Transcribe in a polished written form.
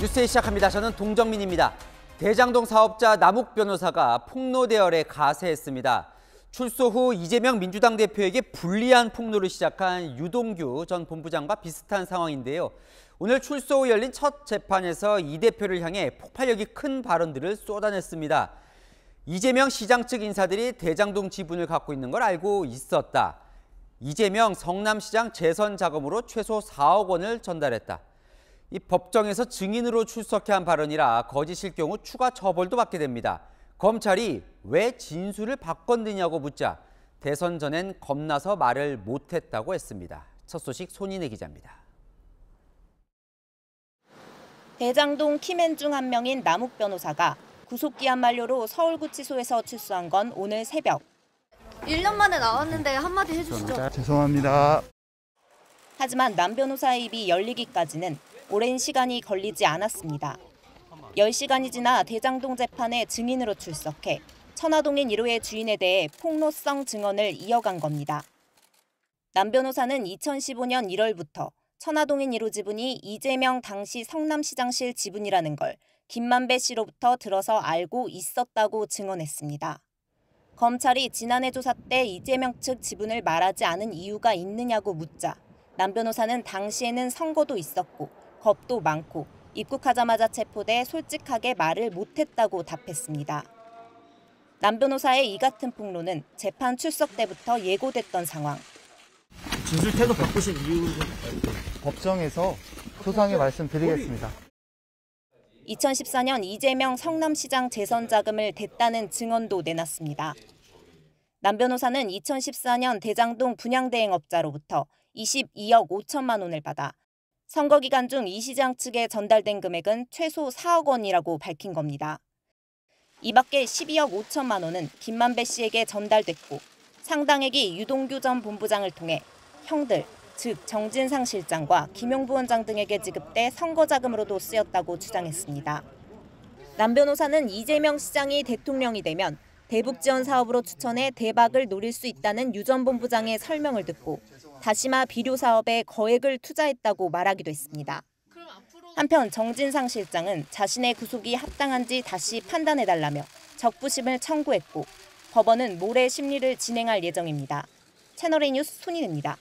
뉴스에 시작합니다. 저는 동정민입니다. 대장동 사업자 남욱 변호사가 폭로 대열에 가세했습니다. 출소 후 이재명 민주당 대표에게 불리한 폭로를 시작한 유동규 전 본부장과 비슷한 상황인데요. 오늘 출소 후 열린 첫 재판에서 이 대표를 향해 폭발력이 큰 발언들을 쏟아냈습니다. 이재명 시장 측 인사들이 대장동 지분을 갖고 있는 걸 알고 있었다. 이재명 성남시장 재선 자금으로 최소 4억 원을 전달했다. 이 법정에서 증인으로 출석해야 한 발언이라 거짓일 경우 추가 처벌도 받게 됩니다. 검찰이 왜 진술을 바꿨느냐고 묻자 대선 전엔 겁나서 말을 못했다고 했습니다. 첫 소식 손인혜 기자입니다. 대장동 키맨 중 한 명인 남욱 변호사가 구속기한 만료로 서울구치소에서 출소한 건 오늘 새벽. 1년 만에 나왔는데 한마디 해주시죠. 죄송합니다. 하지만 남 변호사의 입이 열리기까지는 오랜 시간이 걸리지 않았습니다. 10시간이 지나 대장동 재판에 증인으로 출석해 천화동인 1호의 주인에 대해 폭로성 증언을 이어간 겁니다. 남 변호사는 2015년 1월부터 천화동인 1호 지분이 이재명 당시 성남시장실 지분이라는 걸 김만배 씨로부터 들어서 알고 있었다고 증언했습니다. 검찰이 지난해 조사 때 이재명 측 지분을 말하지 않은 이유가 있느냐고 묻자 남 변호사는 당시에는 선거도 있었고 겁도 많고 입국하자마자 체포돼 솔직하게 말을 못했다고 답했습니다. 남 변호사의 이 같은 폭로는 재판 출석 때부터 예고됐던 상황. 진술 태도 바꾸신 이유는 법정에서 소상히 말씀드리겠습니다. 2014년 이재명 성남시장 재선 자금을 댔다는 증언도 내놨습니다. 남 변호사는 2014년 대장동 분양대행업자로부터 22억 5천만 원을 받아 선거 기간 중 이 시장 측에 전달된 금액은 최소 4억 원이라고 밝힌 겁니다. 이 밖에 12억 5천만 원은 김만배 씨에게 전달됐고 상당액이 유동규 전 본부장을 통해 형들, 즉 정진상 실장과 김용부 원장 등에게 지급돼 선거 자금으로도 쓰였다고 주장했습니다. 남 변호사는 이재명 시장이 대통령이 되면 대북 지원 사업으로 추천해 대박을 노릴 수 있다는 유 전 본부장의 설명을 듣고 다시마 비료 사업에 거액을 투자했다고 말하기도 했습니다. 한편 정진상 실장은 자신의 구속이 합당한지 다시 판단해달라며 적부심을 청구했고 법원은 모레 심리를 진행할 예정입니다. 채널A 뉴스 손인혜입니다.